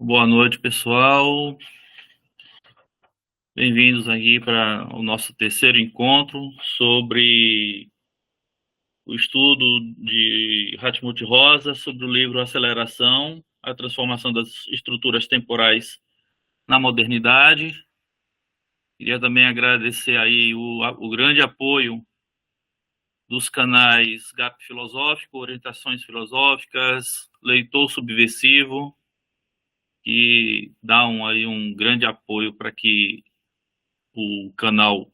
Boa noite, pessoal. Bem-vindos aqui para o nosso terceiro encontro sobre o estudo de Hatmuth Rosa sobre o livro Aceleração, a transformação das estruturas temporais na modernidade. Queria também agradecer aí o grande apoio dos canais GAP Filosófico, Orientações Filosóficas, Leitor Subversivo, que dão aí um grande apoio para que o canal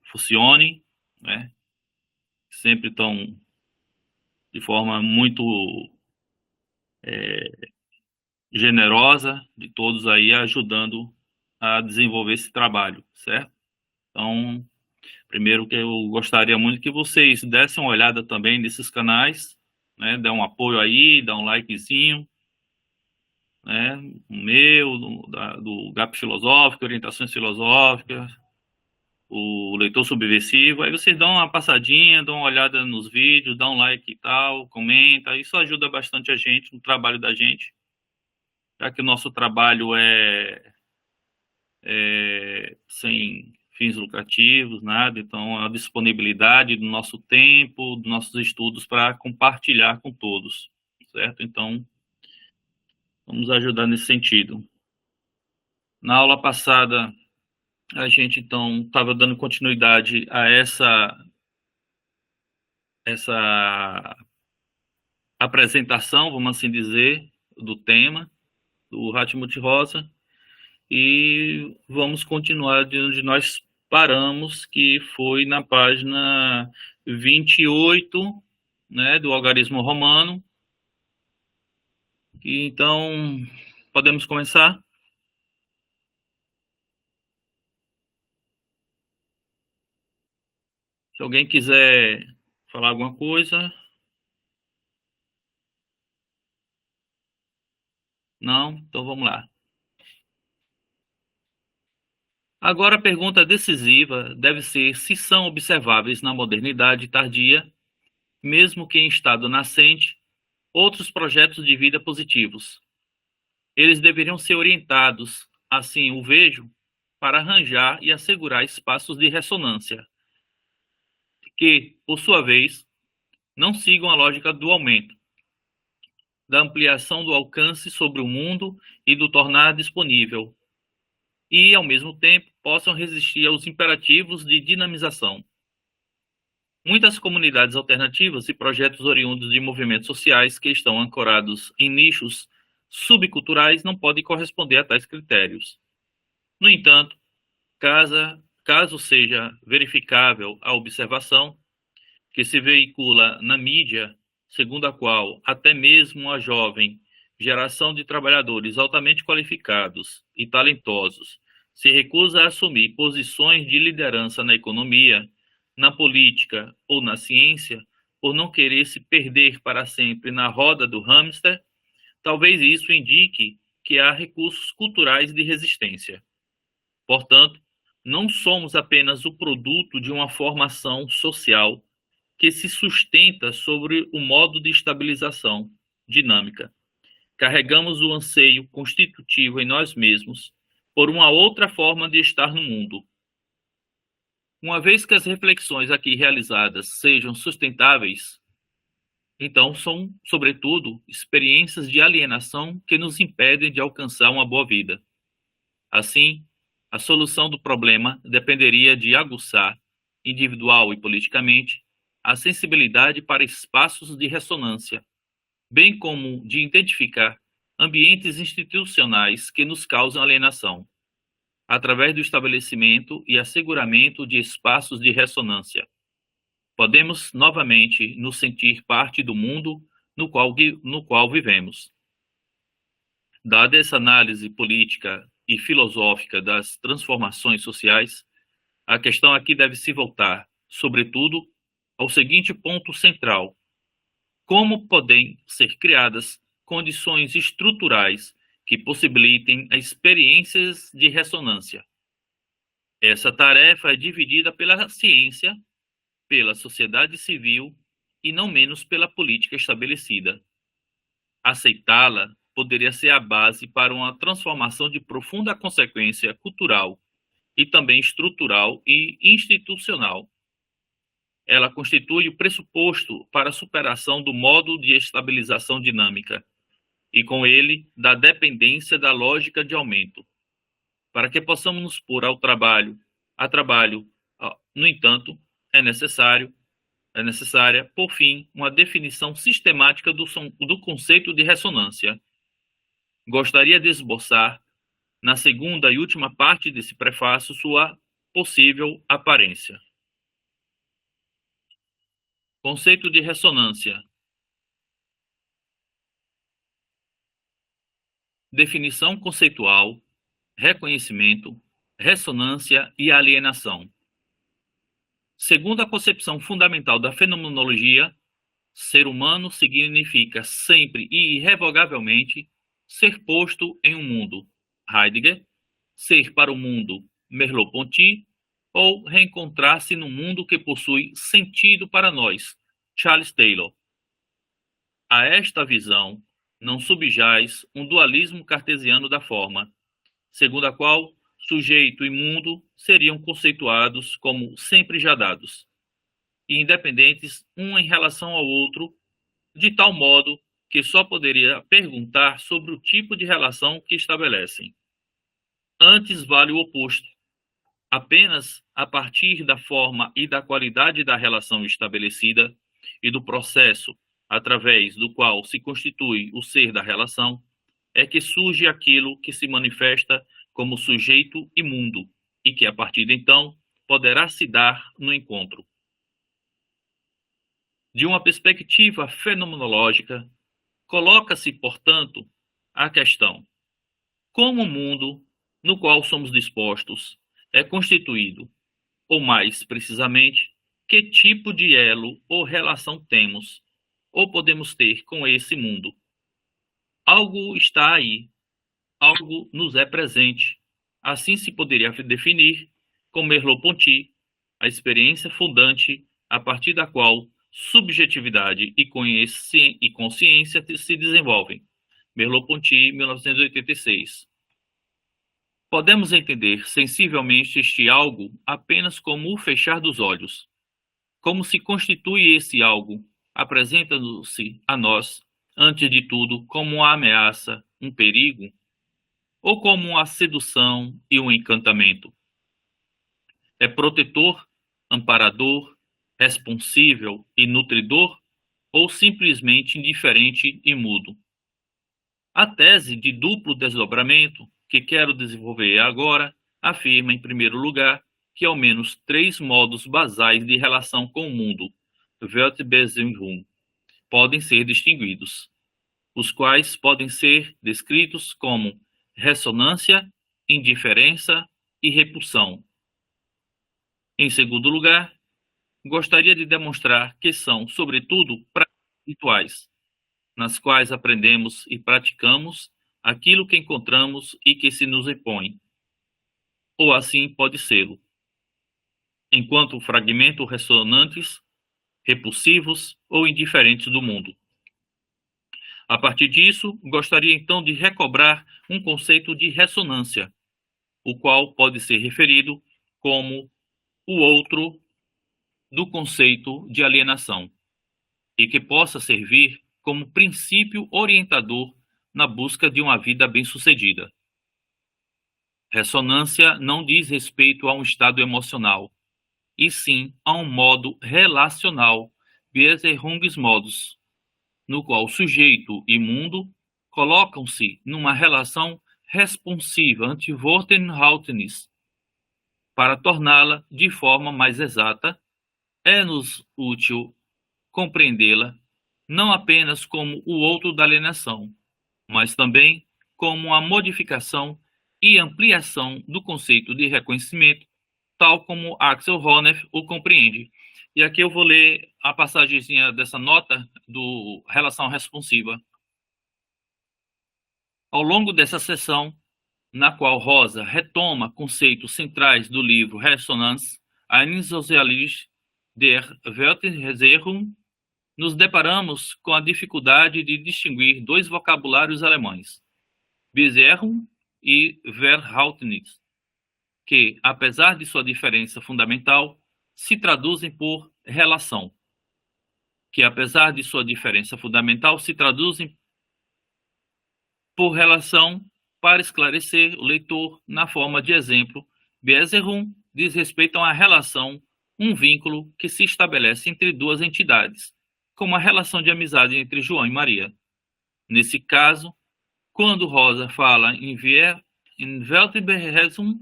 funcione, né? Sempre estão de forma muito generosa de todos aí ajudando a desenvolver esse trabalho, certo? Então, primeiro que eu gostaria muito que vocês dessem uma olhada também nesses canais, né? Dê um apoio aí, dá um likezinho, né? O meu, do GAP Filosófico, Orientações Filosóficas, o Leitor Subversivo. Aí vocês dão uma passadinha, dão uma olhada nos vídeos, dão um like e tal, comenta. Isso ajuda bastante a gente no trabalho da gente, já que o nosso trabalho é sem fins lucrativos, nada. Então, a disponibilidade do nosso tempo, dos nossos estudos para compartilhar com todos, certo? Então, vamos ajudar nesse sentido. Na aula passada, a gente, então, estava dando continuidade a essa apresentação, vamos assim dizer, do tema, do Hatmuth Rosa, e vamos continuar de onde nós paramos, que foi na página 28, né, do Algarismo Romano. E, então, podemos começar? Se alguém quiser falar alguma coisa. Não? Então vamos lá. Agora a pergunta decisiva deve ser se são observáveis na modernidade tardia, mesmo que em estado nascente, outros projetos de vida positivos. Eles deveriam ser orientados, assim o vejo, para arranjar e assegurar espaços de ressonância, que, por sua vez, não sigam a lógica do aumento, da ampliação do alcance sobre o mundo e do tornar disponível, e, ao mesmo tempo, possam resistir aos imperativos de dinamização. Muitas comunidades alternativas e projetos oriundos de movimentos sociais que estão ancorados em nichos subculturais não podem corresponder a tais critérios. No entanto, caso seja verificável a observação que se veicula na mídia, segundo a qual até mesmo a jovem geração de trabalhadores altamente qualificados e talentosos se recusa a assumir posições de liderança na economia, na política ou na ciência, por não querer se perder para sempre na roda do hamster, talvez isso indique que há recursos culturais de resistência. Portanto, não somos apenas o produto de uma formação social que se sustenta sobre o modo de estabilização dinâmica. Carregamos o anseio constitutivo em nós mesmos por uma outra forma de estar no mundo. Uma vez que as reflexões aqui realizadas sejam sustentáveis, então são, sobretudo, experiências de alienação que nos impedem de alcançar uma boa vida. Assim, a solução do problema dependeria de aguçar, individual e politicamente, a sensibilidade para espaços de ressonância, bem como de identificar ambientes institucionais que nos causam alienação, através do estabelecimento e asseguramento de espaços de ressonância. Podemos novamente nos sentir parte do mundo no qual vivemos. Dada essa análise política e filosófica das transformações sociais, a questão aqui deve se voltar, sobretudo, ao seguinte ponto central: como podem ser criadas condições estruturais que possibilitem experiências de ressonância. Essa tarefa é dividida pela ciência, pela sociedade civil e não menos pela política estabelecida. Aceitá-la poderia ser a base para uma transformação de profunda consequência cultural e também estrutural e institucional. Ela constitui o pressuposto para a superação do modo de estabilização dinâmica e, com ele, da dependência da lógica de aumento. Para que possamos nos pôr a trabalho, no entanto, é necessária, por fim, uma definição sistemática do conceito de ressonância. Gostaria de esboçar, na segunda e última parte desse prefácio, sua possível aparência. Conceito de ressonância. Definição conceitual, reconhecimento, ressonância e alienação. Segundo a concepção fundamental da fenomenologia, ser humano significa sempre e irrevogavelmente ser posto em um mundo, Heidegger, ser para o mundo, Merleau-Ponty, ou reencontrar-se num mundo que possui sentido para nós, Charles Taylor. A esta visão não subjaz um dualismo cartesiano da forma, segundo a qual sujeito e mundo seriam conceituados como sempre já dados, e independentes um em relação ao outro, de tal modo que só poderia perguntar sobre o tipo de relação que estabelecem. Antes vale o oposto. Apenas a partir da forma e da qualidade da relação estabelecida e do processo através do qual se constitui o ser da relação, é que surge aquilo que se manifesta como sujeito e mundo, e que, a partir de então, poderá se dar no encontro. De uma perspectiva fenomenológica, coloca-se, portanto, a questão: como o mundo no qual somos dispostos é constituído, ou mais precisamente, que tipo de elo ou relação temos, ou podemos ter com esse mundo? Algo está aí, algo nos é presente. Assim se poderia definir, com Merleau-Ponty, a experiência fundante a partir da qual subjetividade e consciência se desenvolvem. Merleau-Ponty, 1986. Podemos entender sensivelmente este algo apenas como o fechar dos olhos. Como se constitui esse algo, apresenta-se a nós, antes de tudo, como uma ameaça, um perigo, ou como uma sedução e um encantamento? É protetor, amparador, responsível e nutridor, ou simplesmente indiferente e mudo? A tese de duplo desdobramento, que quero desenvolver agora, afirma, em primeiro lugar, que ao menos 3 modos basais de relação com o mundo, Weltbeziehung, podem ser distinguidos, os quais podem ser descritos como ressonância, indiferença e repulsão. Em segundo lugar, gostaria de demonstrar que são, sobretudo, práticas rituais, nas quais aprendemos e praticamos aquilo que encontramos e que se nos impõe, ou assim pode ser, enquanto fragmentos ressonantes, repulsivos ou indiferentes do mundo. A partir disso, gostaria então de recobrar um conceito de ressonância, o qual pode ser referido como o outro do conceito de alienação, e que possa servir como princípio orientador na busca de uma vida bem-sucedida. Ressonância não diz respeito a um estado emocional, e sim a um modo relacional, Beziehungsmodus, no qual sujeito e mundo colocam-se numa relação responsiva Antwortenhaltenis. Para torná-la de forma mais exata, é-nos útil compreendê-la não apenas como o outro da alienação, mas também como a modificação e ampliação do conceito de reconhecimento, tal como Axel Honneth o compreende. E aqui eu vou ler a passagemzinha dessa nota do Relação Responsiva. Ao longo dessa sessão, na qual Rosa retoma conceitos centrais do livro Resonanz, eine Sozialisierung der Weltanschauung, nos deparamos com a dificuldade de distinguir dois vocabulários alemães, Beziehung e Verhältnis, que, apesar de sua diferença fundamental, se traduzem por relação, que apesar de sua diferença fundamental se traduzem por relação para esclarecer o leitor na forma de exemplo. Beziehung diz respeito a uma relação, um vínculo que se estabelece entre duas entidades, como a relação de amizade entre João e Maria. Nesse caso, quando Rosa fala em Weltbeherrschung,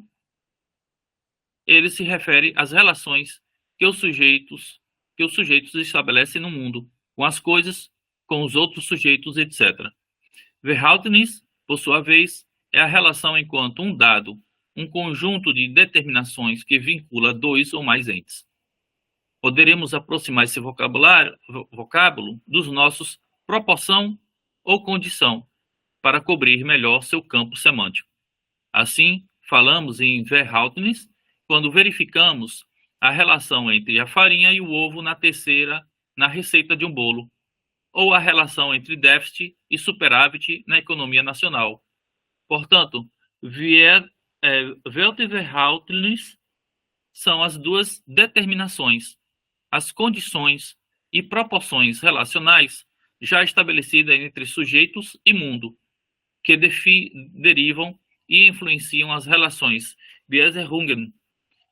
ele se refere às relações que os sujeitos estabelecem no mundo, com as coisas, com os outros sujeitos, etc. Verhältnis, por sua vez, é a relação enquanto um dado, um conjunto de determinações que vincula dois ou mais entes. Poderemos aproximar esse vocábulo dos nossos proporção ou condição, para cobrir melhor seu campo semântico. Assim, falamos em Verhältnis quando verificamos a relação entre a farinha e o ovo na receita de um bolo, ou a relação entre déficit e superávit na economia nacional. Portanto, Weltverhältnis são as duas determinações, as condições e proporções relacionais já estabelecidas entre sujeitos e mundo, que derivam e influenciam as relações Beziehungen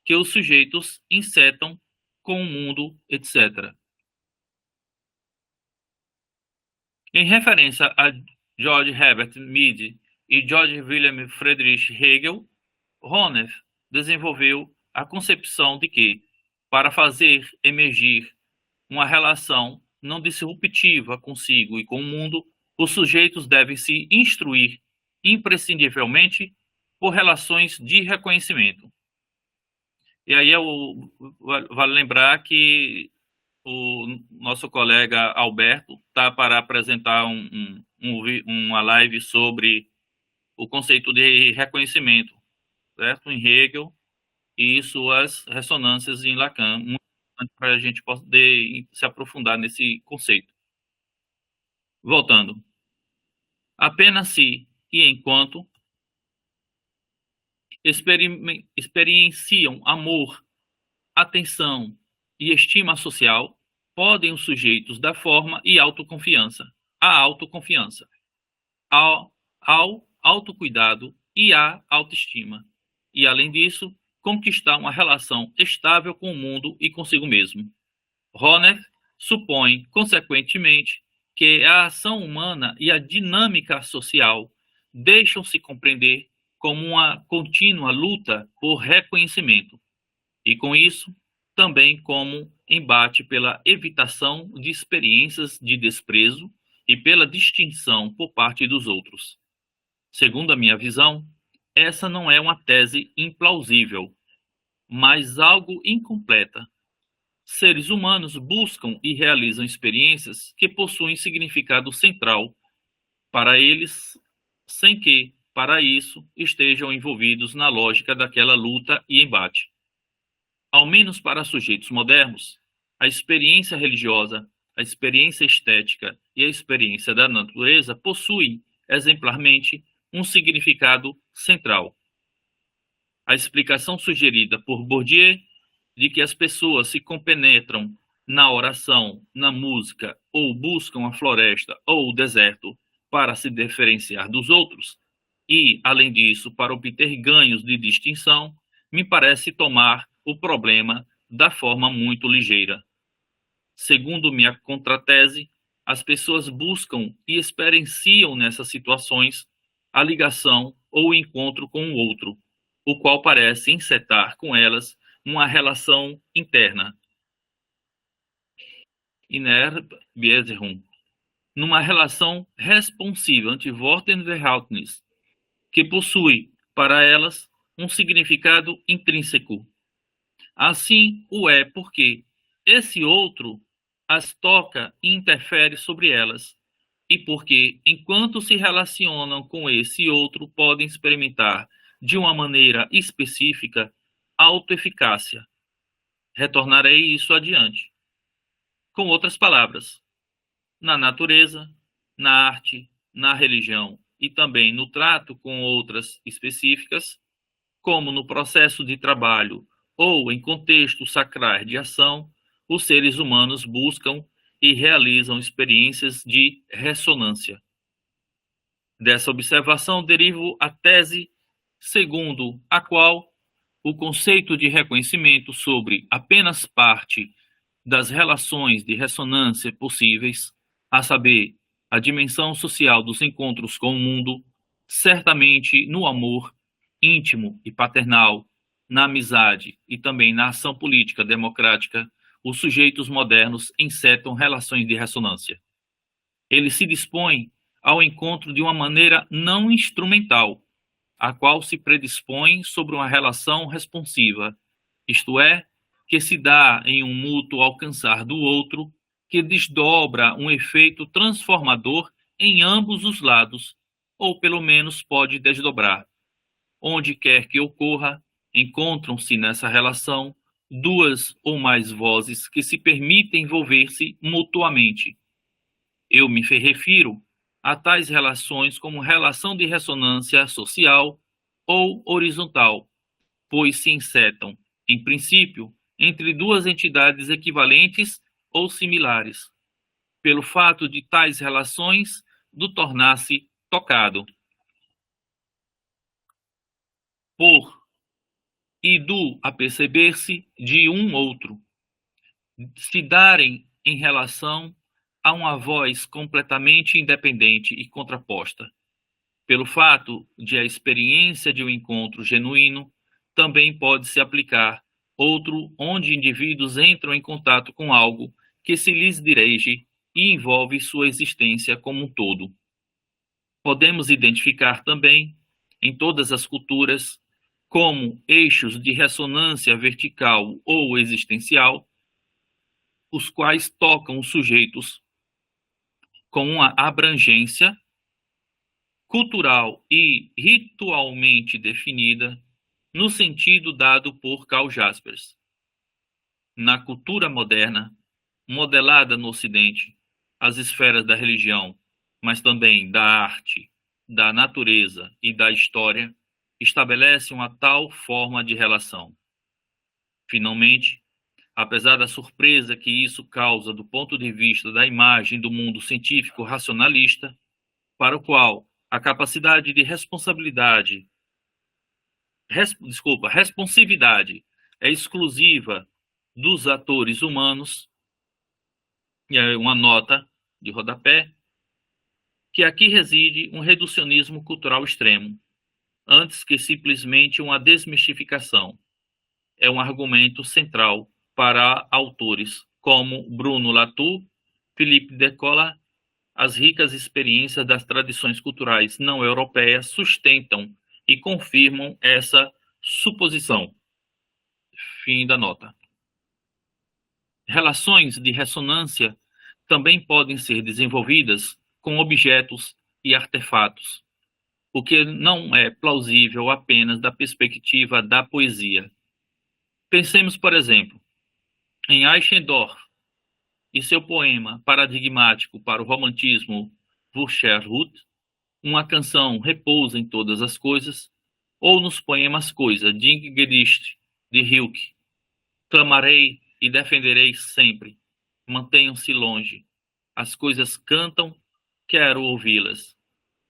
que os sujeitos insetam com o mundo, etc. Em referência a George Herbert Mead e George Wilhelm Friedrich Hegel, Honeff desenvolveu a concepção de que, para fazer emergir uma relação não disruptiva consigo e com o mundo, os sujeitos devem se instruir imprescindivelmente por relações de reconhecimento. E aí vale lembrar que o nosso colega Alberto está para apresentar uma live sobre o conceito de reconhecimento, certo? Em Hegel e suas ressonâncias em Lacan, muito importante para a gente poder se aprofundar nesse conceito. Voltando. Apenas se e enquanto experienciam amor, atenção e estima social, podem os sujeitos dar forma e autoconfiança, ao autocuidado e à autoestima, e, além disso, conquistar uma relação estável com o mundo e consigo mesmo. Honeff supõe, consequentemente, que a ação humana e a dinâmica social deixam-se compreender como uma contínua luta por reconhecimento, e com isso, também como embate pela evitação de experiências de desprezo e pela distinção por parte dos outros. Segundo a minha visão, essa não é uma tese implausível, mas algo incompleta. Seres humanos buscam e realizam experiências que possuem significado central para eles, sem que, para isso, estejam envolvidos na lógica daquela luta e embate. Ao menos para sujeitos modernos, a experiência religiosa, a experiência estética e a experiência da natureza possuem, exemplarmente, um significado central. A explicação sugerida por Bourdieu de que as pessoas se compenetram na oração, na música, ou buscam a floresta ou o deserto para se diferenciar dos outros, e, além disso, para obter ganhos de distinção, me parece tomar o problema da forma muito ligeira. Segundo minha contratese, as pessoas buscam e experienciam nessas situações a ligação ou o encontro com o outro, o qual parece encetar com elas uma relação interna. Beziehung, numa relação responsiva Antwortenverhältnis, que possui, para elas, um significado intrínseco. Assim o é porque esse outro as toca e interfere sobre elas, e porque, enquanto se relacionam com esse outro, podem experimentar, de uma maneira específica, autoeficácia. Retornarei isso adiante. Com outras palavras, na natureza, na arte, na religião e também no trato com outras específicas, como no processo de trabalho ou em contextos sacrais de ação, os seres humanos buscam e realizam experiências de ressonância. Dessa observação derivo a tese segundo a qual o conceito de reconhecimento sobre apenas parte das relações de ressonância possíveis, a saber, a dimensão social dos encontros com o mundo, certamente no amor íntimo e paternal, na amizade e também na ação política democrática, os sujeitos modernos encetam relações de ressonância. Eles se dispõem ao encontro de uma maneira não instrumental, a qual se predispõe sobre uma relação responsiva, isto é, que se dá em um mútuo alcançar do outro, que desdobra um efeito transformador em ambos os lados, ou pelo menos pode desdobrar. Onde quer que ocorra, encontram-se nessa relação duas ou mais vozes que se permitem envolver-se mutuamente. Eu me refiro a tais relações como relação de ressonância social ou horizontal, pois se insetam, em princípio, entre duas entidades equivalentes ou similares, pelo fato de tais relações do tornar-se tocado por e do aperceber-se de um outro, se darem em relação a uma voz completamente independente e contraposta, pelo fato de a experiência de um encontro genuíno também pode se aplicar outro onde indivíduos entram em contato com algo que se lhes dirige e envolve sua existência como um todo. Podemos identificar também, em todas as culturas, como eixos de ressonância vertical ou existencial, os quais tocam os sujeitos com uma abrangência cultural e ritualmente definida no sentido dado por Karl Jaspers. Na cultura moderna, modelada no Ocidente, as esferas da religião, mas também da arte, da natureza e da história, estabelecem uma tal forma de relação. Finalmente, apesar da surpresa que isso causa do ponto de vista da imagem do mundo científico racionalista, para o qual a capacidade de responsividade é exclusiva dos atores humanos, e é uma nota de rodapé, que aqui reside um reducionismo cultural extremo, antes que simplesmente uma desmistificação. É um argumento central para autores como Bruno Latour, Philippe Descola. As ricas experiências das tradições culturais não europeias sustentam e confirmam essa suposição. Fim da nota. Relações de ressonância também podem ser desenvolvidas com objetos e artefatos, o que não é plausível apenas da perspectiva da poesia. Pensemos, por exemplo, em Eichendorff e seu poema paradigmático para o romantismo Wucherhut, uma canção repousa em todas as coisas, ou nos poemas Coisa, Ding Gedicht, de Rilke. Clamarei e defenderei sempre. Mantenham-se longe. As coisas cantam, quero ouvi-las.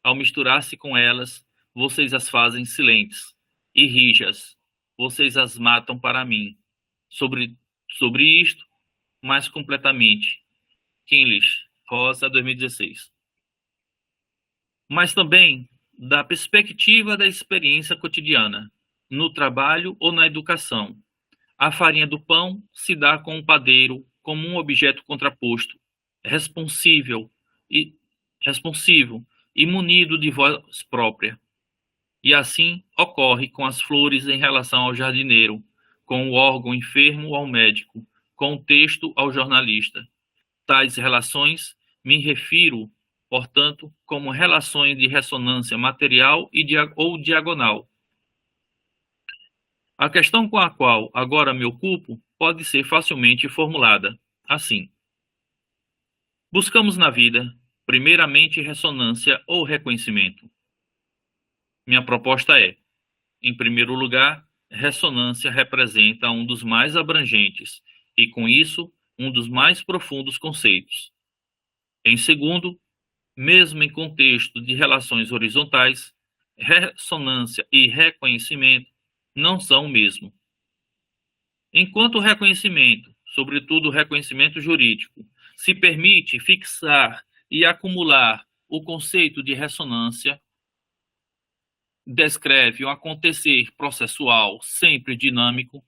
Ao misturar-se com elas, vocês as fazem silentes e rijas. Vocês as matam para mim. Sobre isto, mais completamente. Kinlich, Rosa, 2016. Mas também da perspectiva da experiência cotidiana, no trabalho ou na educação. A farinha do pão se dá com o padeiro como um objeto contraposto, responsivo e munido de voz própria. E assim ocorre com as flores em relação ao jardineiro, com o órgão enfermo ao médico, com o texto ao jornalista. Tais relações me refiro, portanto, como relações de ressonância material ou diagonal. A questão com a qual agora me ocupo pode ser facilmente formulada assim: Buscamos na vida, primeiramente, ressonância ou reconhecimento. Minha proposta é, em primeiro lugar, ressonância representa um dos mais abrangentes e, com isso, um dos mais profundos conceitos. Em segundo, mesmo em contexto de relações horizontais, ressonância e reconhecimento não são o mesmo. Enquanto o reconhecimento, sobretudo o reconhecimento jurídico, se permite fixar e acumular o conceito de ressonância, descreve um acontecer processual sempre dinâmico,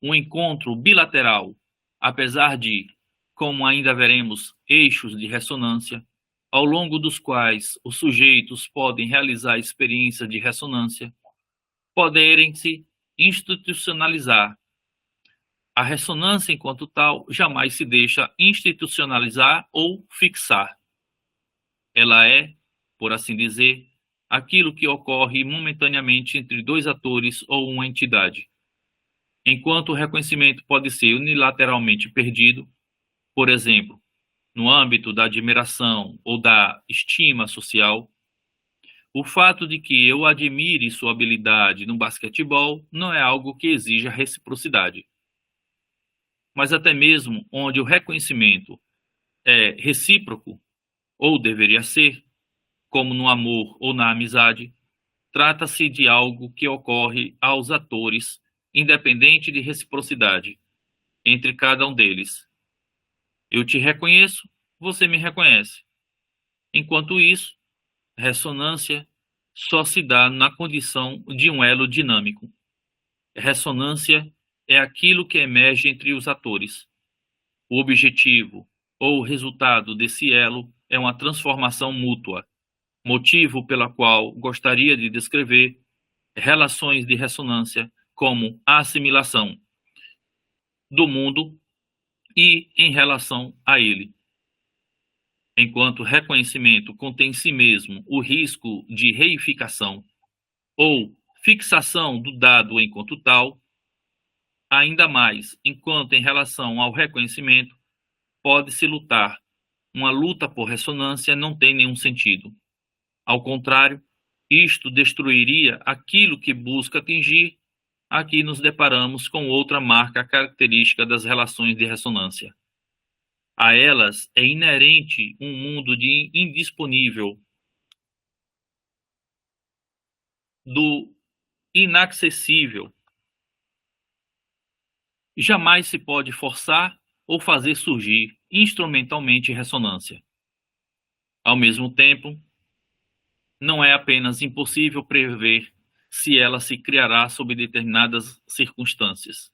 um encontro bilateral, apesar de, como ainda veremos, eixos de ressonância, ao longo dos quais os sujeitos podem realizar experiências de ressonância, poderem se institucionalizar. A ressonância, enquanto tal, jamais se deixa institucionalizar ou fixar. Ela é, por assim dizer, aquilo que ocorre momentaneamente entre dois atores ou uma entidade. Enquanto o reconhecimento pode ser unilateralmente perdido, por exemplo, no âmbito da admiração ou da estima social, o fato de que eu admire sua habilidade no basquetebol não é algo que exija reciprocidade. Mas até mesmo onde o reconhecimento é recíproco, ou deveria ser, como no amor ou na amizade, trata-se de algo que ocorre aos atores, independente de reciprocidade, entre cada um deles. Eu te reconheço, você me reconhece. Enquanto isso, ressonância só se dá na condição de um elo dinâmico. Ressonância é aquilo que emerge entre os atores. O objetivo ou o resultado desse elo é uma transformação mútua, motivo pela qual gostaria de descrever relações de ressonância como a assimilação do mundo e em relação a ele. Enquanto reconhecimento contém em si mesmo o risco de reificação ou fixação do dado enquanto tal, ainda mais, enquanto em relação ao reconhecimento pode-se lutar. Uma luta por ressonância não tem nenhum sentido. Ao contrário, isto destruiria aquilo que busca atingir. Aqui nos deparamos com outra marca característica das relações de ressonância. A elas é inerente um mundo de indisponível, do inacessível. Jamais se pode forçar ou fazer surgir instrumentalmente ressonância. Ao mesmo tempo, não é apenas impossível prever se ela se criará sob determinadas circunstâncias.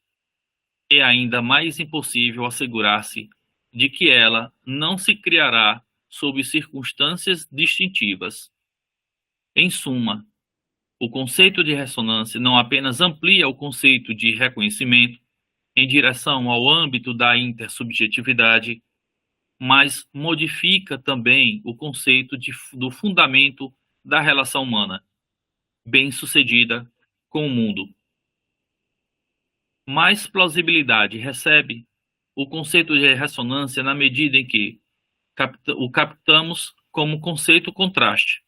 É ainda mais impossível assegurar-se de que ela não se criará sob circunstâncias distintivas. Em suma, o conceito de ressonância não apenas amplia o conceito de reconhecimento em direção ao âmbito da intersubjetividade, mas modifica também o conceito do fundamento da relação humana, bem-sucedida, com o mundo. Mais plausibilidade recebe o conceito de ressonância na medida em que o captamos como conceito contraste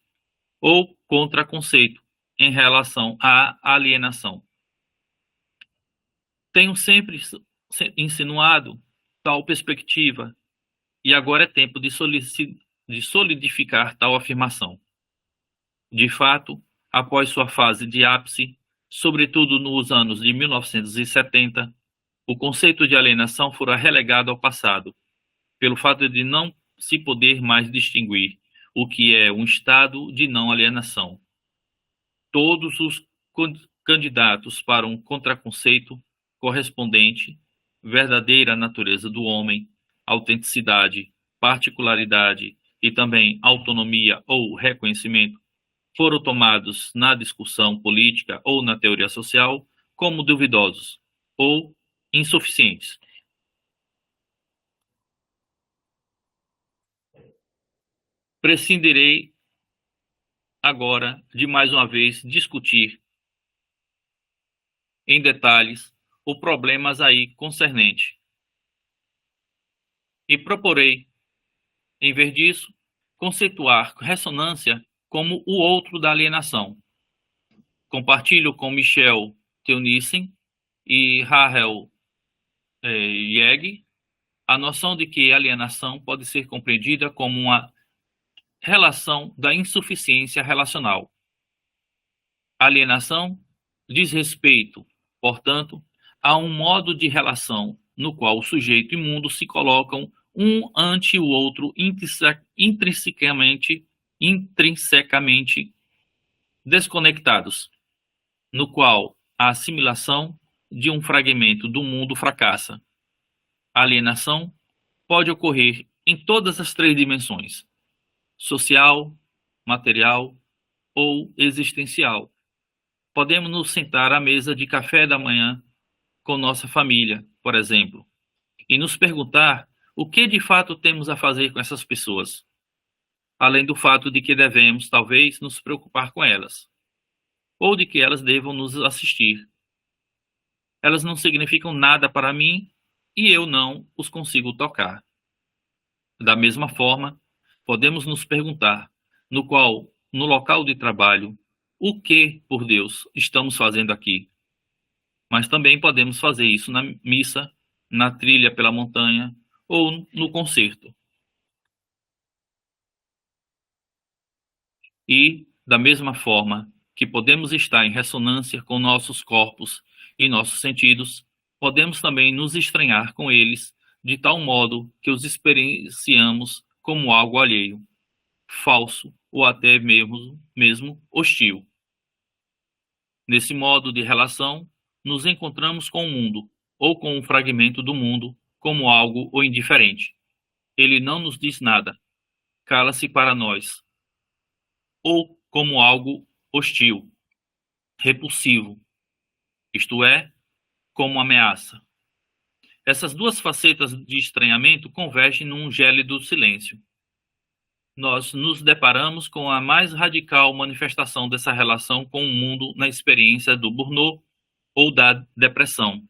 ou contraconceito em relação à alienação. Tenho sempre insinuado tal perspectiva e agora é tempo de solidificar tal afirmação. De fato, após sua fase de ápice, sobretudo nos anos de 1970, o conceito de alienação fora relegado ao passado, pelo fato de não se poder mais distinguir o que é um estado de não alienação. Todos os candidatos para um contraconceito correspondente, verdadeira natureza do homem, autenticidade, particularidade e também autonomia ou reconhecimento, foram tomados na discussão política ou na teoria social como duvidosos ou insuficientes. Prescindirei agora de mais uma vez discutir em detalhes os problemas aí concernente e proporei Em vez disso, conceituar ressonância como o outro da alienação. Compartilho com Michel Teunissen e Rahel Yeg a noção de que alienação pode ser compreendida como uma relação da insuficiência relacional. Alienação diz respeito, portanto, a um modo de relação no qual o sujeito e o mundo se colocam um ante o outro intrinsecamente desconectados, no qual a assimilação de um fragmento do mundo fracassa. A alienação pode ocorrer em todas as três dimensões: social, material ou existencial. Podemos nos sentar à mesa de café da manhã com nossa família, por exemplo, e nos perguntar o que de fato temos a fazer com essas pessoas, além do fato de que devemos, talvez, nos preocupar com elas, ou de que elas devam nos assistir. Elas não significam nada para mim e eu não os consigo tocar. Da mesma forma, podemos nos perguntar, no local de trabalho, o que, por Deus, estamos fazendo aqui? Mas também podemos fazer isso na missa, na trilha pela montanha ou no concerto. E, da mesma forma que podemos estar em ressonância com nossos corpos e nossos sentidos, podemos também nos estranhar com eles de tal modo que os experienciamos como algo alheio, falso ou até mesmo hostil. Nesse modo de relação, nos encontramos com o mundo, ou com um fragmento do mundo, como algo ou indiferente. Ele não nos diz nada, cala-se para nós, ou como algo hostil, repulsivo, isto é, como ameaça. Essas duas facetas de estranhamento convergem num gélido silêncio. Nós nos deparamos com a mais radical manifestação dessa relação com o mundo na experiência do burnout ou da depressão,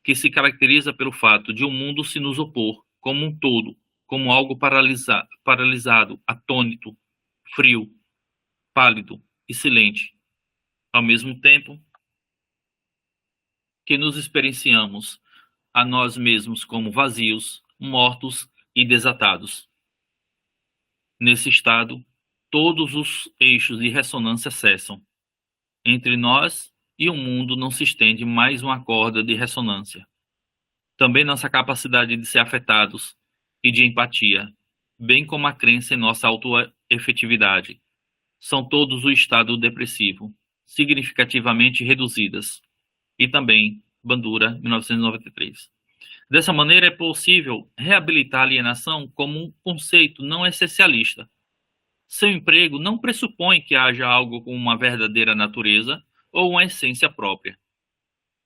que se caracteriza pelo fato de o mundo se nos opor como um todo, como algo paralisado, atônito, frio, pálido e silente, ao mesmo tempo que nos experienciamos a nós mesmos como vazios, mortos e desatados. Nesse estado, todos os eixos de ressonância cessam. Entre nós e o mundo não se estende mais uma corda de ressonância. Também nossa capacidade de ser afetados e de empatia, bem como a crença em nossa autoefetividade, são todos o estado depressivo, significativamente reduzidas. E também, Bandura, 1993. Dessa maneira, é possível reabilitar a alienação como um conceito não essencialista. Seu emprego não pressupõe que haja algo com uma verdadeira natureza ou uma essência própria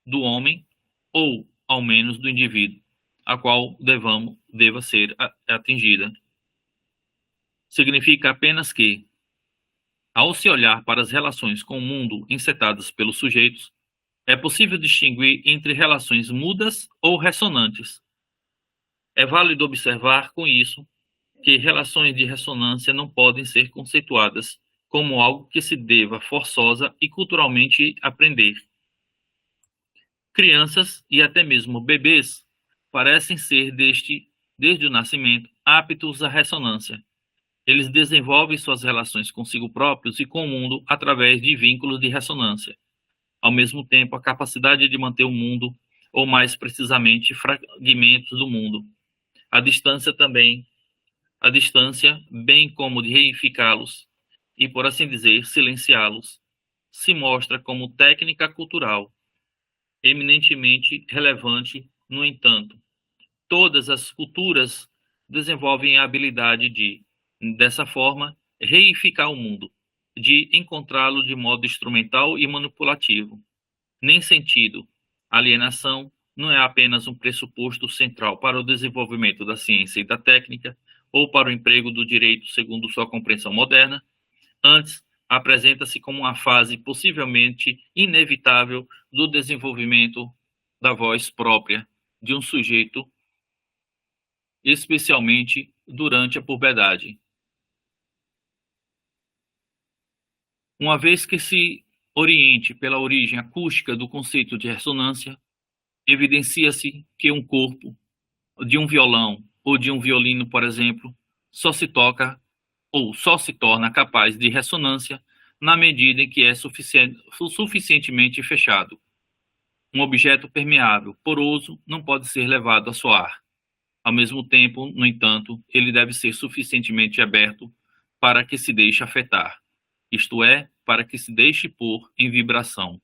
do homem, ou, ao menos, do indivíduo, a qual deva ser atingida. Significa apenas que, ao se olhar para as relações com o mundo encetadas pelos sujeitos, é possível distinguir entre relações mudas ou ressonantes. É válido observar, com isso, que relações de ressonância não podem ser conceituadas como algo que se deva forçosa e culturalmente aprender. Crianças e até mesmo bebês parecem ser, desde o nascimento, aptos à ressonância. Eles desenvolvem suas relações consigo próprios e com o mundo através de vínculos de ressonância. Ao mesmo tempo, a capacidade de manter o mundo, ou mais precisamente, fragmentos do mundo. A distância, bem como de reificá-los e, por assim dizer, silenciá-los, se mostra como técnica cultural, eminentemente relevante. No entanto, todas as culturas desenvolvem a habilidade de, dessa forma, reificar o mundo, de encontrá-lo de modo instrumental e manipulativo. Nem sentido, alienação não é apenas um pressuposto central para o desenvolvimento da ciência e da técnica, ou para o emprego do direito segundo sua compreensão moderna. Antes, apresenta-se como uma fase possivelmente inevitável do desenvolvimento da voz própria de um sujeito, especialmente durante a puberdade. Uma vez que se oriente pela origem acústica do conceito de ressonância, evidencia-se que um corpo de um violão ou de um violino, por exemplo, só se toca ou só se torna capaz de ressonância na medida em que é suficientemente fechado. Um objeto permeável, poroso, não pode ser levado a soar. Ao mesmo tempo, no entanto, ele deve ser suficientemente aberto para que se deixe afetar, isto é, para que se deixe pôr em vibração.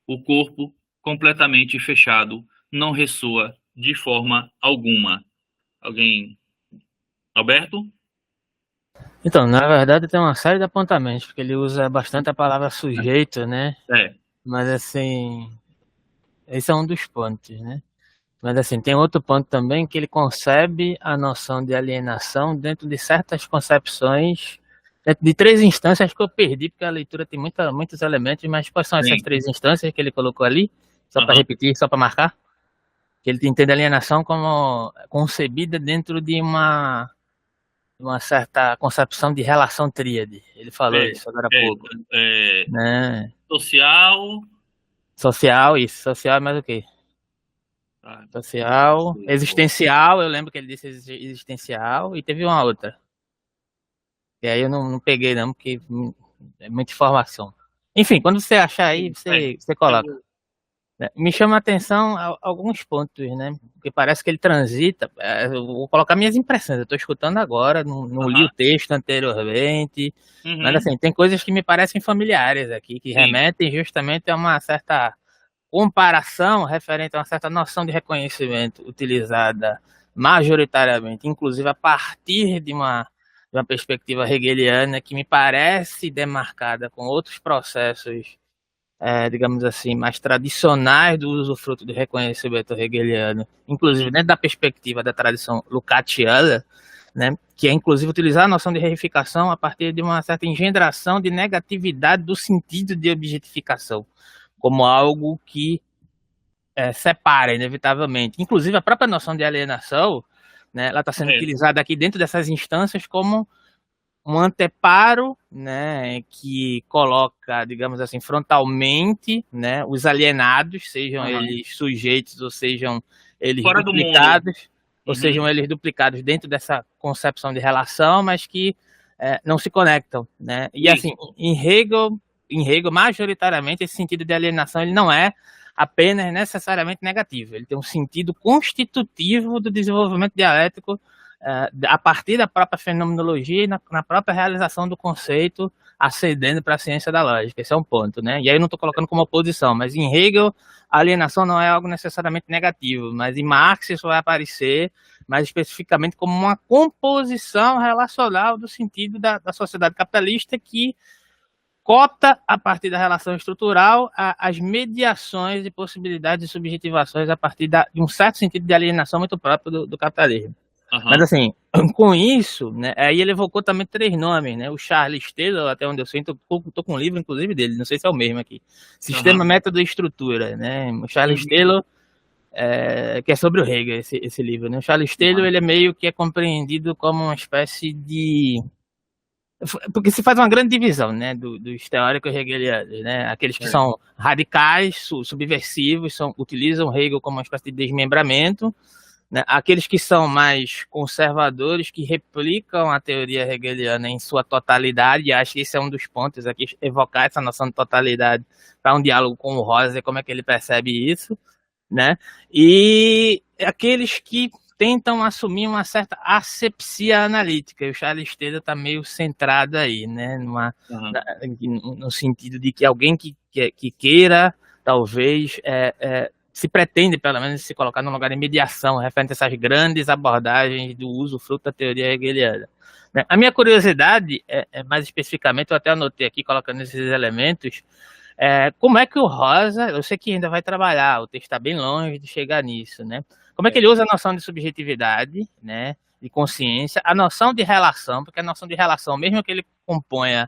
O corpo, completamente fechado, não ressoa de forma alguma. Alguém? Alberto? Então, na verdade, tem uma série de apontamentos, porque ele usa bastante a palavra sujeito, né? É. Mas, assim, esse é um dos pontos, né? Mas, assim, tem outro ponto também, que ele concebe a noção de alienação dentro de certas concepções, dentro de 3 instâncias que eu perdi, porque a leitura tem muitos elementos, mas quais são essas Sim. 3 instâncias que ele colocou ali? Só para repetir, só para marcar? Que ele entende a alienação como concebida dentro de uma certa concepção de relação tríade. Ele falou isso agora há pouco. Né? Social. Social, isso. Social é mais o quê? Social. Existencial, eu lembro que ele disse existencial, e teve uma outra. E aí eu não peguei não, porque é muita informação. Enfim, quando você achar aí, você coloca. Me chama a atenção alguns pontos, né? Porque parece que ele transita. Eu vou colocar minhas impressões. Eu estou escutando agora, não li o texto anteriormente. Mas assim, tem coisas que me parecem familiares aqui, que remetem justamente a uma certa comparação referente a uma certa noção de reconhecimento utilizada majoritariamente, inclusive a partir de uma perspectiva hegeliana que me parece demarcada com outros processos, digamos assim, mais tradicionais do usufruto do reconhecimento hegeliano, inclusive dentro da perspectiva da tradição lucatiana, né, que é inclusive utilizar a noção de reificação a partir de uma certa engendração de negatividade do sentido de objetificação, como algo que separa inevitavelmente. Inclusive a própria noção de alienação, né, ela está sendo utilizada aqui dentro dessas instâncias como um anteparo, né, que coloca, digamos assim, frontalmente, né, os alienados, sejam eles sujeitos ou sejam eles fora duplicados, ou sejam eles duplicados dentro dessa concepção de relação, mas que não se conectam, né? E assim, em Hegel, majoritariamente, esse sentido de alienação ele não é apenas necessariamente negativo, ele tem um sentido constitutivo do desenvolvimento dialético a partir da própria fenomenologia e na própria realização do conceito ascendendo para a ciência da lógica. Esse é um ponto, né? E aí eu não estou colocando como oposição, mas em Hegel a alienação não é algo necessariamente negativo, mas em Marx isso vai aparecer mais especificamente como uma composição relacional do sentido da sociedade capitalista que cota, a partir da relação estrutural, as mediações e possibilidades de subjetivações a partir de um certo sentido de alienação muito próprio do capitalismo. Mas assim, com isso, né, aí ele evocou também 3 nomes, né? O Charles Taylor, até onde eu sei, tô com um livro, inclusive, dele, não sei se é o mesmo aqui. Sistema, Método e Estrutura, né? O Charles Taylor, que é sobre o Hegel, esse livro, né? O Charles Taylor, ele é meio que compreendido como uma espécie de... Porque se faz uma grande divisão, né, dos teóricos hegelianos, né? Aqueles que são radicais, subversivos, utilizam Hegel como uma espécie de desmembramento, né? Aqueles que são mais conservadores, que replicam a teoria hegeliana em sua totalidade, e acho que esse é um dos pontos aqui, evocar essa noção de totalidade para um diálogo com o Rosa, como é que ele percebe isso, né? E aqueles que tentam assumir uma certa asepsia analítica, e o Charles Taylor está meio centrado aí, né? No sentido de que alguém que queira, talvez, se pretende, pelo menos, se colocar num lugar de mediação, referente a essas grandes abordagens do uso fruto da teoria hegeliana. A minha curiosidade, mais especificamente, eu até anotei aqui, colocando esses elementos, como é que o Rosa, eu sei que ainda vai trabalhar, o texto está bem longe de chegar nisso, né? Como é que ele usa a noção de subjetividade, né, de consciência, a noção de relação, porque a noção de relação, mesmo que ele componha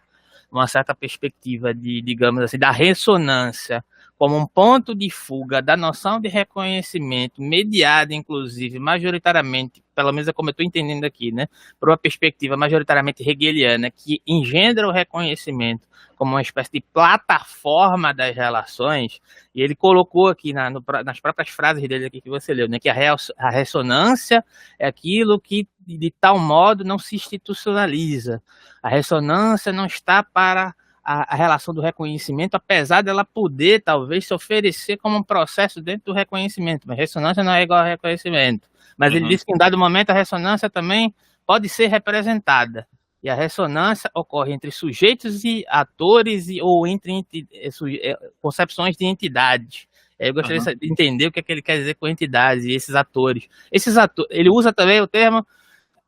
uma certa perspectiva de, digamos assim, da ressonância como um ponto de fuga da noção de reconhecimento, mediada, inclusive, majoritariamente, pelo menos é como eu estou entendendo aqui, né, por uma perspectiva majoritariamente hegeliana, que engendra o reconhecimento como uma espécie de plataforma das relações, e ele colocou aqui nas próprias frases dele aqui que você leu, né, que a ressonância é aquilo que, de tal modo, não se institucionaliza. A ressonância não está para a relação do reconhecimento, apesar dela poder, talvez, se oferecer como um processo dentro do reconhecimento. Mas ressonância não é igual a reconhecimento. Mas ele disse que, em dado momento, a ressonância também pode ser representada. E a ressonância ocorre entre sujeitos e atores ou entre concepções de entidades. Eu gostaria de entender o que é que ele quer dizer com entidades e esses atores. Ele usa também o termo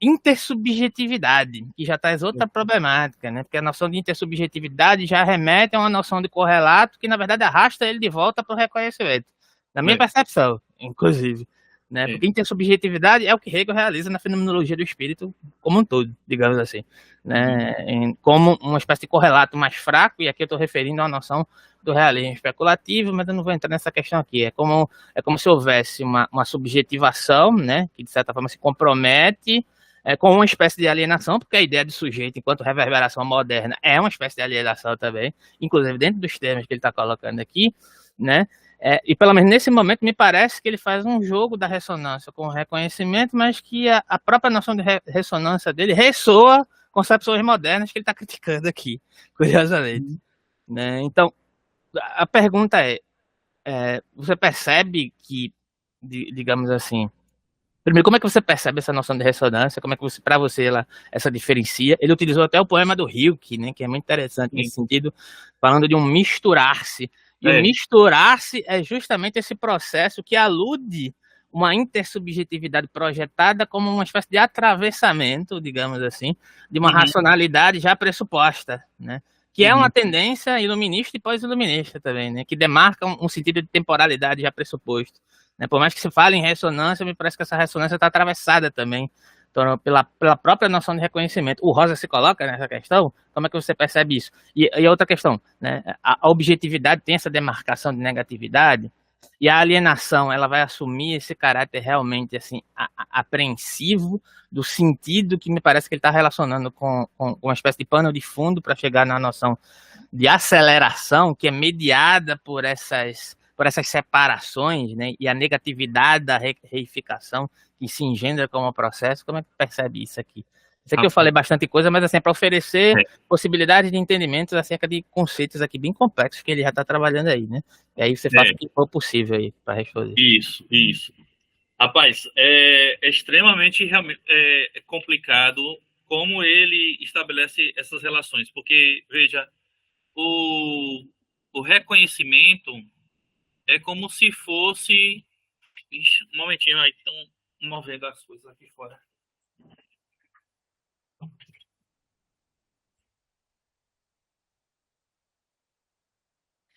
intersubjetividade, que já traz outra problemática, né? Porque a noção de intersubjetividade já remete a uma noção de correlato que, na verdade, arrasta ele de volta para o reconhecimento. Na minha percepção, inclusive. Né? Porque intersubjetividade é o que Hegel realiza na fenomenologia do espírito como um todo, digamos assim. Né? Como uma espécie de correlato mais fraco, e aqui eu estou referindo a uma noção do realismo especulativo, mas eu não vou entrar nessa questão aqui. É como se houvesse uma subjetivação, né? Que, de certa forma, se compromete com uma espécie de alienação, porque a ideia de sujeito, enquanto reverberação moderna, é uma espécie de alienação também, inclusive dentro dos termos que ele está colocando aqui, né? E pelo menos nesse momento me parece que ele faz um jogo da ressonância com o reconhecimento, mas que a própria noção de ressonância dele ressoa concepções modernas que ele está criticando aqui, curiosamente. Né? Então, a pergunta você percebe que, digamos assim, primeiro, como é que você percebe essa noção de ressonância? Como é que para você essa diferencia? Ele utilizou até o poema do Rilke, né, que é muito interessante nesse sentido, falando de um misturar-se. E o misturar-se é justamente esse processo que alude uma intersubjetividade projetada como uma espécie de atravessamento, digamos assim, de uma racionalidade já pressuposta, né? Que é uma tendência iluminista e pós-iluminista também, né? Que demarca um sentido de temporalidade já pressuposto. Né? Por mais que se fale em ressonância, me parece que essa ressonância está atravessada também pela própria noção de reconhecimento. O Rosa se coloca nessa questão, como é que você percebe isso? E outra questão, né? A objetividade tem essa demarcação de negatividade, e a alienação ela vai assumir esse caráter realmente assim, apreensivo do sentido que me parece que ele está relacionando com uma espécie de pano de fundo para chegar na noção de aceleração que é mediada por essas separações, né, e a negatividade da reificação que se engendra como processo. Como é que percebe isso aqui? Isso aqui eu falei bastante coisa, mas assim, para oferecer possibilidades de entendimentos acerca de conceitos aqui bem complexos que ele já está trabalhando aí, né? E aí você faça o que for possível aí para responder. Isso. Rapaz, é extremamente complicado como ele estabelece essas relações, porque, veja, o reconhecimento é como se fosse... Ixi, um momentinho aí, estão movendo as coisas aqui fora.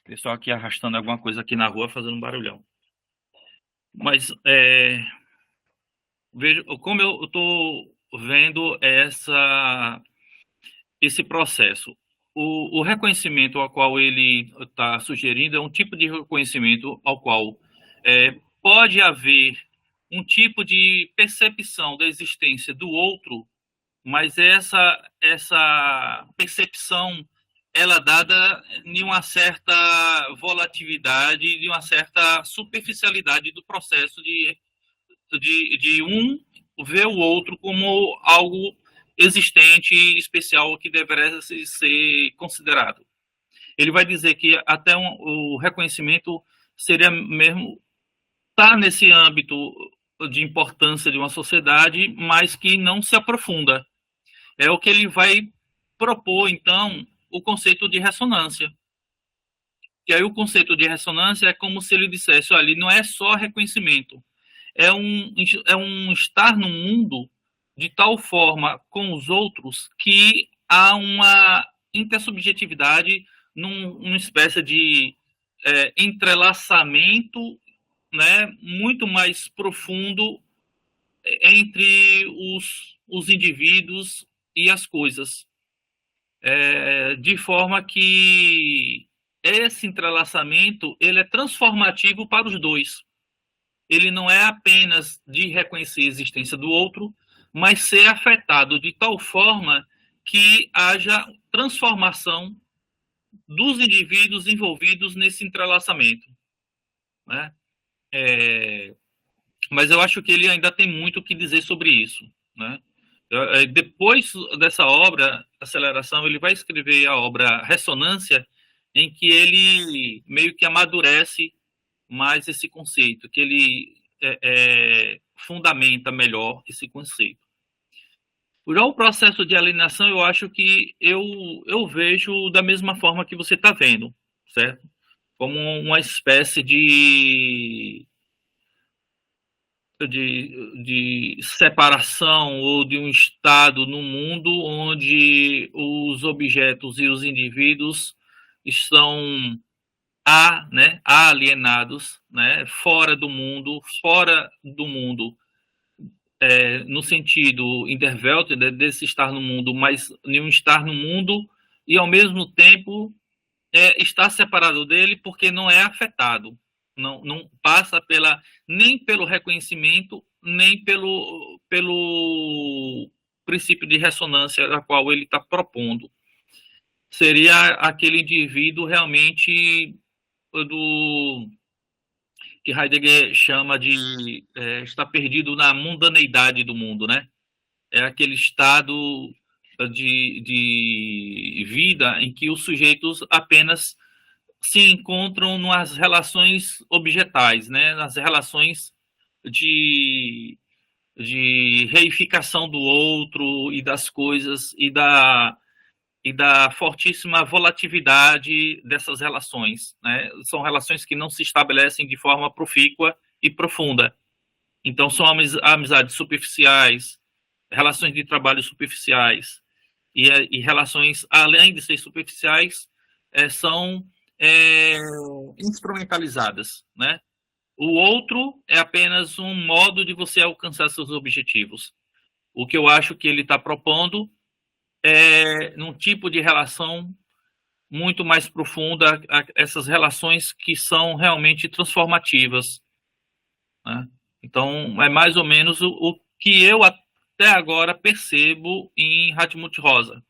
Pessoal aqui arrastando alguma coisa aqui na rua, fazendo um barulhão. Mas, veja, como eu estou vendo esse processo. O reconhecimento ao qual ele está sugerindo é um tipo de reconhecimento ao qual pode haver um tipo de percepção da existência do outro, mas essa percepção ela é dada em uma certa volatilidade, de uma certa superficialidade do processo de um ver o outro como algo existente e especial que deveria ser considerado. Ele vai dizer que até o reconhecimento seria mesmo estar nesse âmbito de importância de uma sociedade, mas que não se aprofunda. É o que ele vai propor, então, o conceito de ressonância. E aí o conceito de ressonância é como se ele dissesse, olha, não é só reconhecimento, é um estar no mundo de tal forma com os outros que há uma intersubjetividade numa espécie de entrelaçamento, né, muito mais profundo entre os indivíduos e as coisas. De forma que esse entrelaçamento ele é transformativo para os dois. Ele não é apenas de reconhecer a existência do outro, mas ser afetado de tal forma que haja transformação dos indivíduos envolvidos nesse entrelaçamento, né? Mas eu acho que ele ainda tem muito o que dizer sobre isso, né? Depois dessa obra, Aceleração, ele vai escrever a obra Ressonância, em que ele meio que amadurece mais esse conceito, que ele fundamenta melhor esse conceito. Já o processo de alienação, eu acho que eu vejo da mesma forma que você está vendo, certo? Como uma espécie de separação ou de um estado no mundo onde os objetos e os indivíduos estão alienados, né, fora do mundo, no sentido intervelto desse estar no mundo, mas nenhum estar no mundo e ao mesmo tempo está separado dele porque não é afetado, não passa nem pelo reconhecimento, nem pelo princípio de ressonância a qual ele está propondo. Seria aquele indivíduo realmente que Heidegger chama de estar perdido na mundaneidade do mundo, né? É aquele estado de vida em que os sujeitos apenas se encontram nas relações objetais, né? Nas relações de reificação do outro e das coisas e da fortíssima volatilidade dessas relações, né? São relações que não se estabelecem de forma profícua e profunda. Então, são amizades superficiais, relações de trabalho superficiais, e relações, além de ser superficiais, são instrumentalizadas, né? O outro é apenas um modo de você alcançar seus objetivos. O que eu acho que ele está propondo num tipo de relação muito mais profunda, essas relações que são realmente transformativas, né? Então, é mais ou menos o que eu até agora percebo em Hartmut Rosa.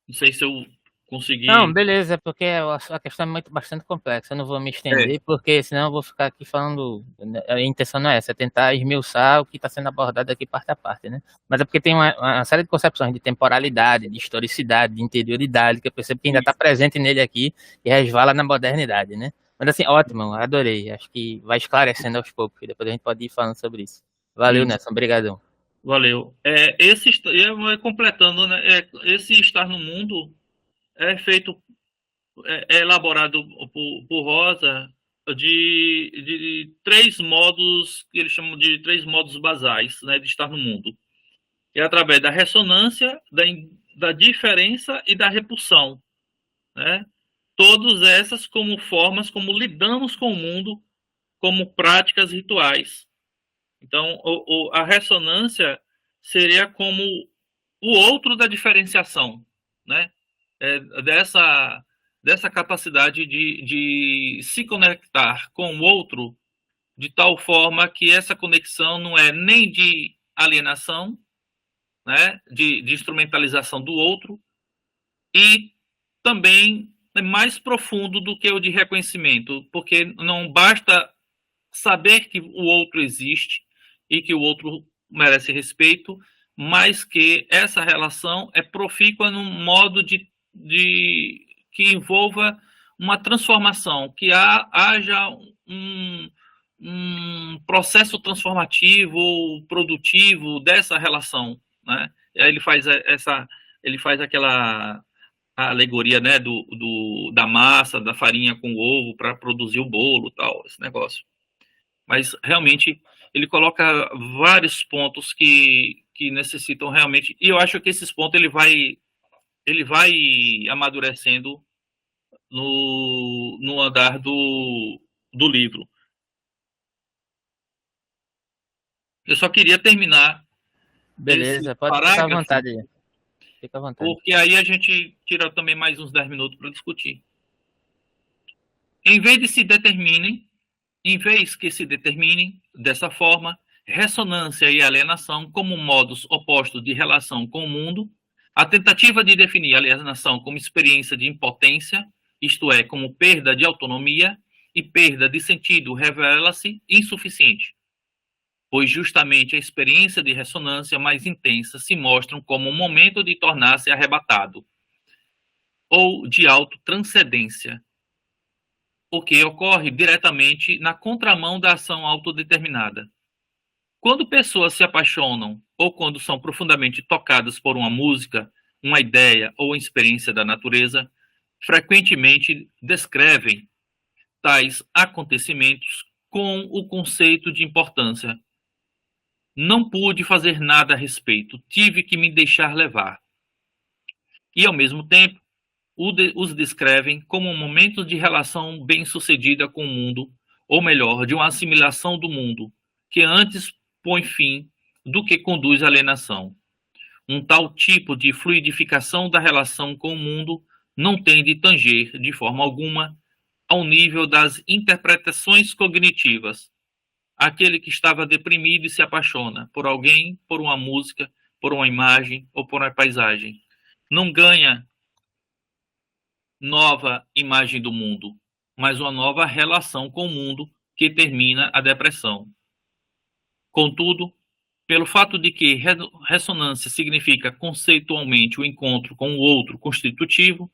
Não sei se eu consegui... Não, beleza, porque a questão é bastante complexa. Eu não vou me estender, porque senão eu vou ficar aqui falando. A intenção não é essa, é tentar esmiuçar o que está sendo abordado aqui parte a parte, né? Mas é porque tem uma série de concepções de temporalidade, de historicidade, de interioridade, que eu percebo que ainda está presente nele aqui e resvala na modernidade, né? Mas assim, ótimo, adorei. Acho que vai esclarecendo aos poucos, e depois a gente pode ir falando sobre isso. Valeu, Nelson, obrigadão. Valeu. Completando, né? Esse estar no mundo é feito, elaborado por Rosa de três modos, que eles chamam de três modos basais, né, de estar no mundo. É através da ressonância, da diferença e da repulsão, né? Todas essas como formas como lidamos com o mundo, como práticas rituais. Então, a ressonância seria como o outro da diferenciação, né? Dessa capacidade de se conectar com o outro de tal forma que essa conexão não é nem de alienação, né? De instrumentalização do outro, e também é mais profundo do que o de reconhecimento, porque não basta saber que o outro existe e que o outro merece respeito, mas que essa relação é profícua num modo que envolva uma transformação, que haja um processo transformativo, produtivo dessa relação, né? E aí ele faz aquela alegoria, né, da massa, da farinha com o ovo para produzir o bolo, tal, esse negócio. Mas realmente ele coloca vários pontos que necessitam realmente, e eu acho que esses pontos ele vai amadurecendo no andar do livro. Eu só queria terminar. Beleza, pode ficar à vontade. Fica à vontade. Porque aí a gente tira também mais uns 10 minutos para discutir. Em vez que se determinem dessa forma, ressonância e alienação como modos opostos de relação com o mundo, a tentativa de definir a alienação como experiência de impotência, isto é, como perda de autonomia e perda de sentido, revela-se insuficiente, pois justamente a experiência de ressonância mais intensa se mostra como um momento de tornar-se arrebatado, ou de autotranscendência, o que ocorre diretamente na contramão da ação autodeterminada. Quando pessoas se apaixonam ou quando são profundamente tocadas por uma música, uma ideia ou uma experiência da natureza, frequentemente descrevem tais acontecimentos com o conceito de importância. Não pude fazer nada a respeito, tive que me deixar levar. E, ao mesmo tempo, os descrevem como momentos de relação bem-sucedida com o mundo, ou melhor, de uma assimilação do mundo, que antes põe fim do que conduz à alienação. Um tal tipo de fluidificação da relação com o mundo não tem de tanger, de forma alguma, ao nível das interpretações cognitivas. Aquele que estava deprimido e se apaixona por alguém, por uma música, por uma imagem ou por uma paisagem, não ganha nova imagem do mundo, mas uma nova relação com o mundo que termina a depressão. Contudo, pelo fato de que ressonância significa conceitualmente o encontro com o outro constitutivo,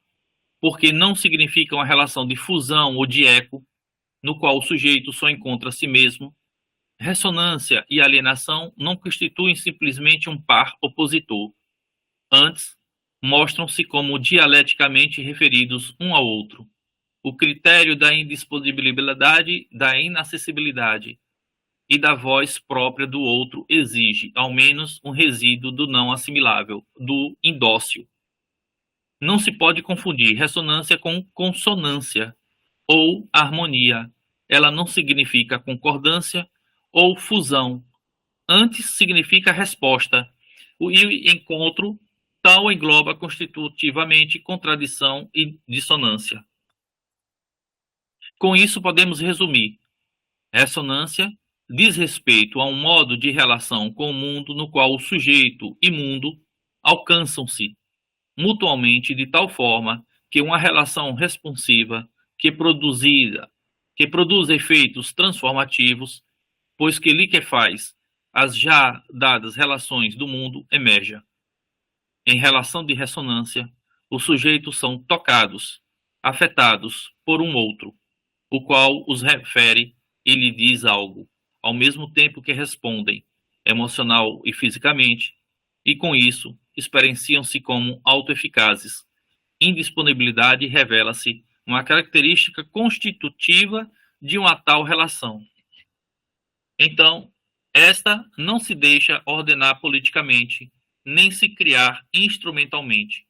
porque não significa uma relação de fusão ou de eco, no qual o sujeito só encontra a si mesmo, ressonância e alienação não constituem simplesmente um par opositor. Antes, mostram-se como dialeticamente referidos um ao outro. O critério da indisponibilidade, da inacessibilidade e da voz própria do outro exige, ao menos, um resíduo do não assimilável, do indócio. Não se pode confundir ressonância com consonância ou harmonia. Ela não significa concordância ou fusão. Antes significa resposta. E encontro tal engloba constitutivamente contradição e dissonância. Com isso, podemos resumir: ressonância diz respeito a um modo de relação com o mundo no qual o sujeito e mundo alcançam-se mutuamente de tal forma que uma relação responsiva que produz efeitos transformativos, pois que liquefaz as já dadas relações do mundo, emerja. Em relação de ressonância, os sujeitos são tocados, afetados por um outro, o qual os refere e lhe diz algo, ao mesmo tempo que respondem, emocional e fisicamente, e com isso experienciam-se como autoeficazes. Indisponibilidade revela-se uma característica constitutiva de uma tal relação. Então, esta não se deixa ordenar politicamente, nem se criar instrumentalmente.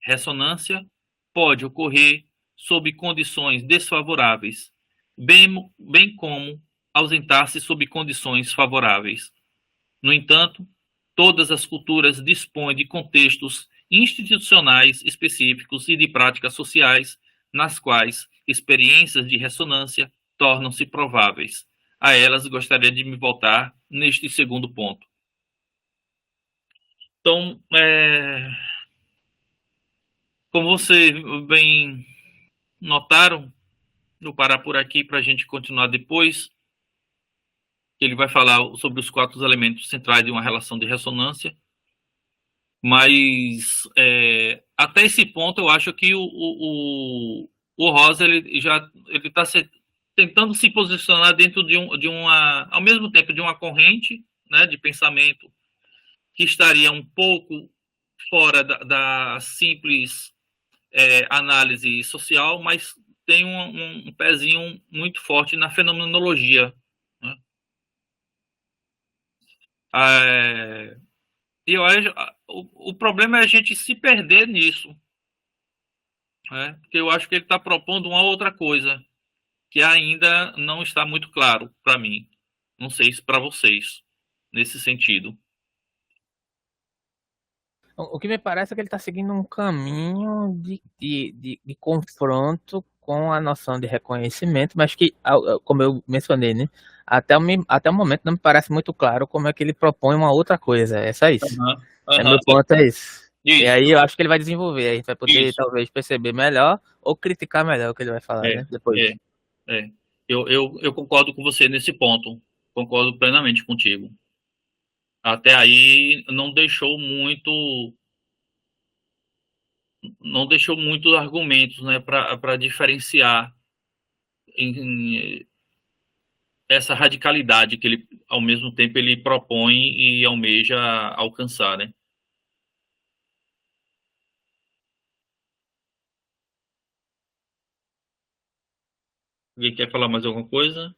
Ressonância pode ocorrer sob condições desfavoráveis, bem como ausentar-se sob condições favoráveis. No entanto, todas as culturas dispõem de contextos institucionais específicos e de práticas sociais nas quais experiências de ressonância tornam-se prováveis. A elas gostaria de me voltar neste segundo ponto. Então, como vocês bem notaram, vou parar por aqui para a gente continuar depois. Ele vai falar sobre os 4 elementos centrais de uma relação de ressonância. Mas, até esse ponto, eu acho que o Rosa ele está tentando se posicionar dentro de uma, ao mesmo tempo, de uma corrente, né, de pensamento que estaria um pouco fora da simples análise social, mas tem um pezinho muito forte na fenomenologia, né? E eu acho, o problema é a gente se perder nisso, né? Porque eu acho que ele está propondo uma outra coisa que ainda não está muito claro para mim. Não sei se para vocês, nesse sentido. O que me parece é que ele está seguindo um caminho de confronto com a noção de reconhecimento, mas que, como eu mencionei, né, até o momento não me parece muito claro como é que ele propõe uma outra coisa. É só isso. Aham, Meu aham, ponto é isso. E isso, aí eu acho que ele vai desenvolver, a gente vai poder isso. talvez perceber melhor ou criticar melhor o que ele vai falar, É, né, depois. é, é. Eu concordo com você nesse ponto. Concordo plenamente contigo. Até aí não deixou muito argumentos, né, para diferenciar em essa radicalidade que ele, ao mesmo tempo, ele propõe e almeja alcançar, né? Alguém quer falar mais alguma coisa?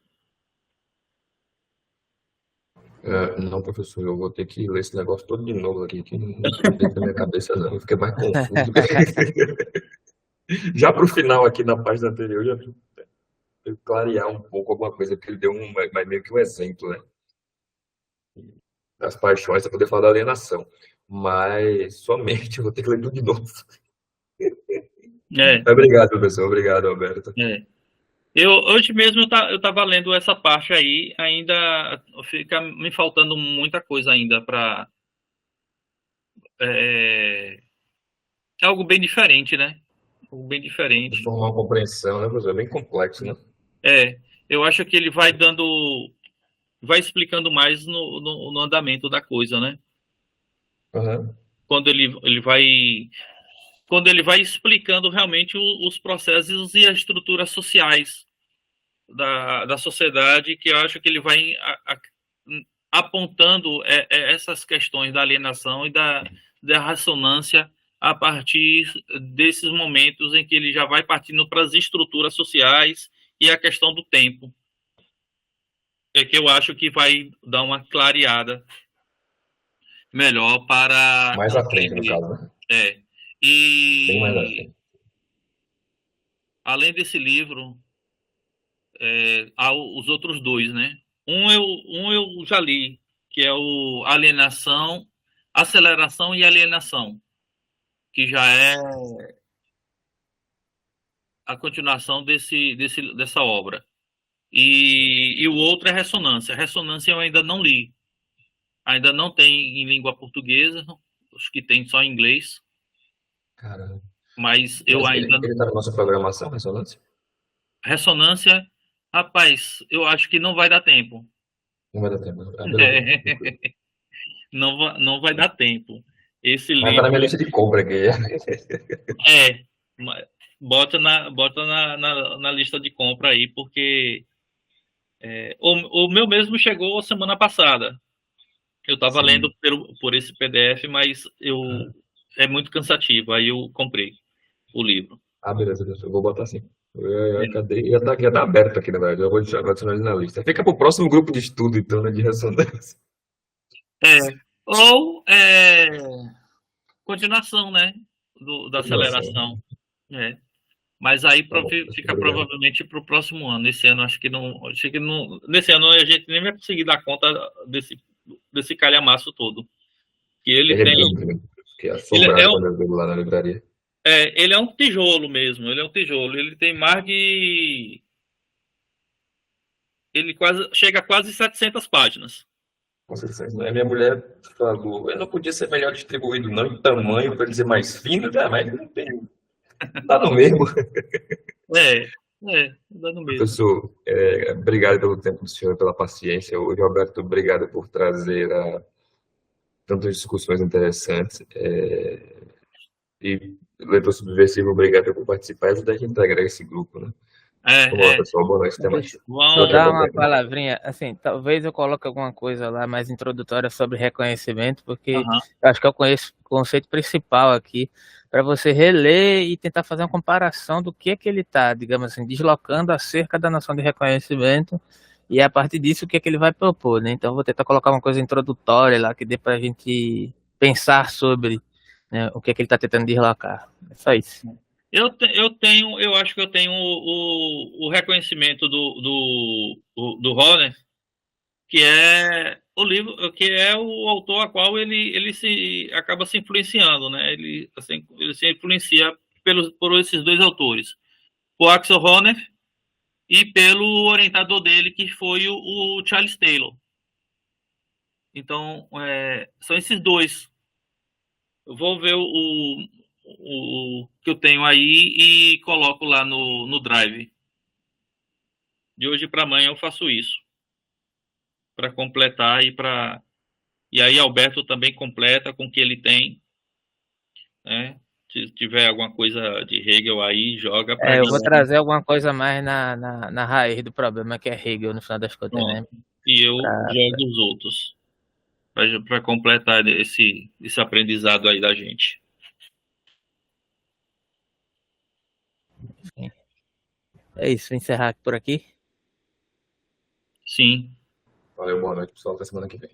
Não, professor, eu vou ter que ler esse negócio todo de novo aqui, que não foi dentro da minha cabeça, não. Eu fiquei mais confuso. Já para o final, aqui na página anterior, já fui clarear um pouco alguma coisa, porque ele deu meio que um exemplo, né? Das paixões, para poder falar da alienação. Mas somente eu vou ter que ler tudo de novo. É, Obrigado, professor. Obrigado, Alberto. é. Hoje mesmo eu estava lendo essa parte aí, ainda fica me faltando muita coisa ainda para é algo bem diferente, né? Algo bem diferente. Formar uma compreensão, né, professor? É bem complexo, né? Eu acho que ele vai explicando mais no andamento da coisa, né? Uhum. Quando quando ele vai explicando realmente os processos e as estruturas sociais da sociedade, que eu acho que ele vai apontando essas questões da alienação e da ressonância a partir desses momentos em que ele já vai partindo para as estruturas sociais e a questão do tempo. É que eu acho que vai dar uma clareada melhor para Mais à frente, no compreender. caso, né? É. Bem mais à E frente. além desse livro, há os outros dois, né? Um eu já li, que é o Alienação, Aceleração e Alienação, que já é a continuação dessa obra. E o outro é Ressonância. Ressonância eu ainda não li. Ainda não tem em língua portuguesa, acho que tem só em inglês, Caramba. mas eu Mas ainda. ele tá na nossa programação, ressonância? Ressonância, rapaz, eu acho que não vai dar tempo. Não vai dar tempo. Beleza. Não vai dar tempo. Esse Mas tá na minha livro lista de compra aqui. é. Bota na lista de compra aí, porque o meu mesmo chegou semana passada. Eu estava Sim. lendo por esse PDF, mas é muito cansativo. Aí eu comprei o livro. Beleza, beleza. Eu vou botar assim. Cadê? Já tá aberto aqui, na verdade. Eu vou adicionar ele na lista. Fica pro próximo grupo de estudo, então, né, de ressonância. Ou continuação, né? Da Continuação. aceleração. É. Mas aí Tá bom, fica obrigado. provavelmente para o próximo ano. Esse ano acho que não. Acho que não. Nesse ano a gente nem vai conseguir dar conta desse calhamaço todo. Que ele Ele é tem. grande, né? Fiquei Ele é, assombrado quando eu vi lá na livraria. ele é um tijolo mesmo. Ele é um tijolo. Ele tem mais de. Ele quase chega a quase 700 páginas. Com certeza. Né? Minha mulher falou, eu não podia ser melhor distribuído, não, em tamanho, para dizer mais fino, tá? Mas não tem. Tá no mesmo. Dando mesmo. Professor, obrigado pelo tempo do senhor, pela paciência. Hoje, Roberto, obrigado por trazer tantas discussões interessantes. E, leitor subversivo, obrigado por participar e ajudar a gente a integrar esse grupo, né? Vamos lá, pessoal. Boa noite. Até mais. Vou Vão. dar uma palavrinha, assim, talvez eu coloque alguma coisa lá mais introdutória sobre reconhecimento, porque eu acho que é o conceito principal aqui, para você reler e tentar fazer uma comparação do que é que ele está, digamos assim, deslocando acerca da noção de reconhecimento, e a partir disso o que é que ele vai propor, né? Então eu vou tentar colocar uma coisa introdutória lá, que dê para a gente pensar sobre, né, o que é que ele está tentando deslocar. É só isso. Eu acho que eu tenho o reconhecimento do Horner, que é o livro, que é o autor a qual ele se acaba se influenciando, né? Ele se influencia por esses dois autores, por Axel Honneth e pelo orientador dele, que foi o Charles Taylor. Então, são esses dois. Eu vou ver o que eu tenho aí e coloco lá no Drive. De hoje para amanhã eu faço isso, para completar e aí Alberto também completa com o que ele tem, né? Se tiver alguma coisa de Hegel aí, joga para Eu mim. vou trazer alguma coisa mais na raiz do problema, que é Hegel, no final das contas, né? Pronto. E eu Pra- jogo os outros para completar esse aprendizado aí da gente. É isso, vou encerrar por aqui. Sim. Valeu, boa noite, pessoal. Até semana que vem.